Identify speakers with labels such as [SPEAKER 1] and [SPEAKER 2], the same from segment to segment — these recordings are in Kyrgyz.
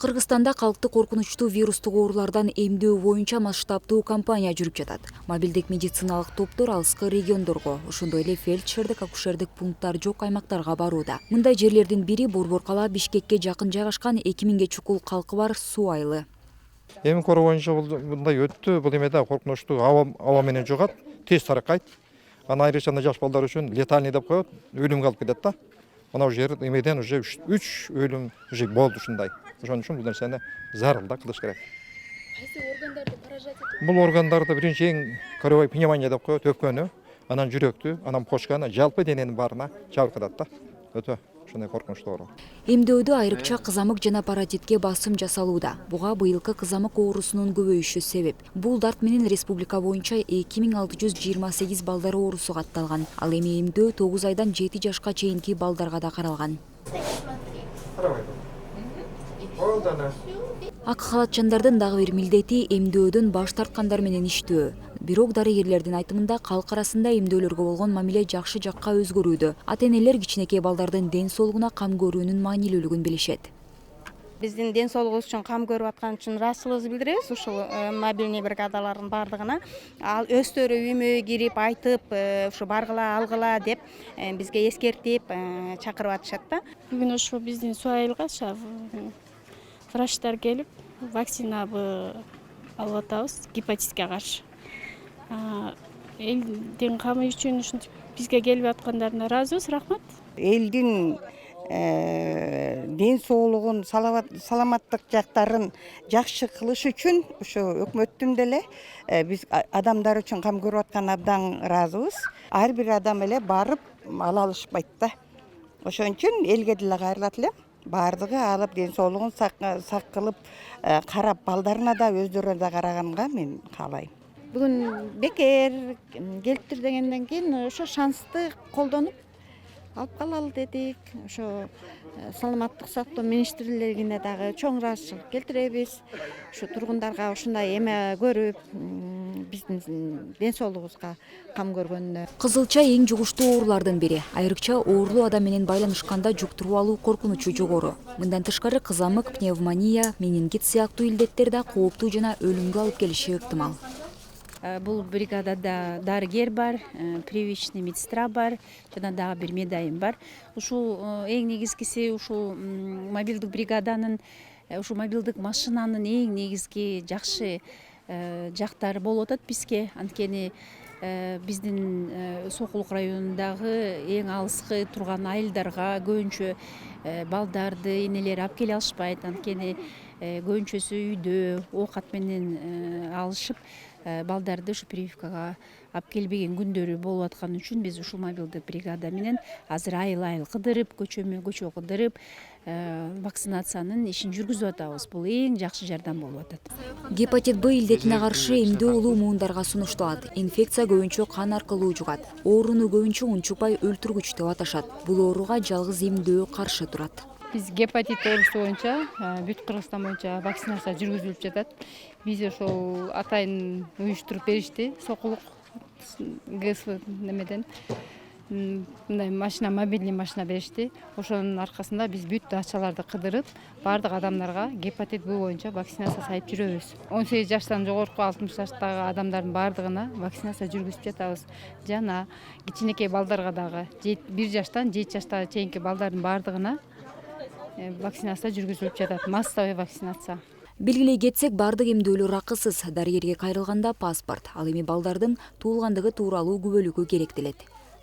[SPEAKER 1] Кыргызстанда калкты коркунучтуу вирустук оорулардан эмдөө боюнча масштабдуу кампания жүрүп жатат. Мобилдик медициналык топтор алыскы региондорго, ошондой эле фельдшердик акушердик пункттар жок аймактарга барууда. Мындай жерлердин бири Борбор кала Бишкекке жакын жайгашкан 2000 чукул калкы бар Суу айылы.
[SPEAKER 2] Эми көрүү боюнча мындай өттү, бул эмеде коркунучтуу аба менен жугат, тез таракайт. Аны айрыкча жаш балдар үчүн летальный деп коет, өлүмгө алып келет да. Мына жер эмеден уже 3 өлүм уже болду ушундай. Ошон үчүн бул нерсени зарыл да кылыш керек.
[SPEAKER 1] Кайсы органдарды каражат этип?
[SPEAKER 2] Бул органдарды биринчи эң кровой пневмония деп коет, өпкөнү, анан жүрөктү, анан почканы, жалпы дененин баарына жабыркатат да. Өтө ушундай коркунучтуу оору.
[SPEAKER 1] Эмдөөдө айрыкча кызамык жана паротитке басым жасалууда. Буга быйылкы кызамык оорусунун көбөйүшү себеп. Бул дарт менен республика боюнча 2628 балдар оорусу катталган. Ал эми эмдөө 9 айдан 7 жашка чейинки балдарга да каралган. Ак халатчандардын дагы бир милдети эмдөөдөн баш тарткандар менен иштөө. Бирок дарыгерлердин айтымында калк арасында эмдөөлөргө болгон мамиле жакшы жакка өзгөрүүдө. Ата-энелер кичинекей балдардын ден соолугуна кам көрүүнүн маанилүүлүгүн билишет.
[SPEAKER 3] Биздин ден соолугубуз үчүн кам көрүп аткан үчүн ыраазычылыгыбызды билдиребиз ушул мобильный бригадалардын баардыгына. Ал өздөрү үймө кирип айтып, ушу баргыла, алгыла деп бизге эскертип чакырып атышат да.
[SPEAKER 4] Бүгүн ушу биздин Суу айылга врачтар келип, вакцина алып атабыз гепатитке каршы. Элдин камы үчүн ушинтип бизге келип аткандарына ыраазыбыз, рахмат.
[SPEAKER 3] Элдин ден соолугун, саламаттык жактарын жакшы кылыш үчүн ушу өкмөттүн деле биз адамдар үчүн кам көрүп аткан абдан ыраазыбыз. Ар бир адам эле барып ала алышпайт да. Ошон үчүн элге деле кайрылат элем. Баардыгы алып ден соолугун сак кылып карап, балдарына да өздөрүнө да караганга мен каалайм. Бүгүн бекер келиптир дегенден кийин ошо шансты колдонуп алып калалы дедик. Ошо саламаттык сактоо министрлигине дагы чоң ыраазычылык келтиребиз. Ушу тургундарга ушундай эме көрүп, биздин ден соолугубузга кам көргөнүнө.
[SPEAKER 1] Кызылча эң жугуштуу оорулардын бири. Айрыкча оорлуу адам менен байланышканда жуктуруп алуу коркунучу жогору. Мындан тышкары кызамык, пневмония, менингит сыяктуу илдеттер да кооптуу жана өлүмгө алып келиши ыктымал.
[SPEAKER 5] Бул бригадада дарыгер бар, привычный медсестра бар, жана дагы бир медайым бар. Ушул эң негизгиси ушул мобилдик бригаданын, ушул мобилдик машинанын эң негизги жакшы жактары болуп атат бизге. Анткени биздин Сокулук районундагы эң алыскы турган айылдарга көбүнчө балдарды энелери алып келе алышпайт. Анткени көбүнчөсү үйдө оокат менен алышып, балдарды ушу прививкага алып келбеген күндөрү болуп аткан үчүн биз ушул мобилдик бригада менен азыр айыл кыдырып, көчө кыдырып вакцинациянын ишин жүргүзүп атабыз. Бул эң жакшы жардам болуп атат.
[SPEAKER 1] Гепатит Б илдетине каршы эмдөө улуу муундарга сунушталат. Инфекция көбүнчө кан аркылуу жугат. Ооруну көбүнчө унчукпай өлтүргүч деп аташат. Бул ооруга жалгыз эмдөө каршы турат.
[SPEAKER 6] Биз гепатит оорусу боюнча бүт Кыргызстан боюнча вакцинация жүргүзүлүп жатат. Биз ошол атайын уюштуруп беришти. Сокулук ГСВ немеден мындай машина, мобильный машина беришти. Ошонун аркасында биз бүт дачаларды кыдырып, бардык адамдарга гепатит Б боюнча вакцинация сайып жүрөбүз. 18 жаштан жогорку 60 жаштагы адамдардын бардыгына вакцинация жүргүзүп жатабыз. Жана кичинекей балдарга дагы 1 жаштан 7 жашка чейинки балдардын бардыгына вакцинация жүргүзүлүп жатат. Массовый вакцинация.
[SPEAKER 1] Белгилей кетсек, бардык эмдөөлөр акысыз. Дарыгерге кайрылганда паспорт, ал эми балдардын туулгандыгы тууралуу күбөлүгү керектелет.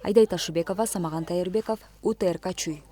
[SPEAKER 1] Айдай Ташыбекова, Самаган Тайырбеков, УТРК Чүй.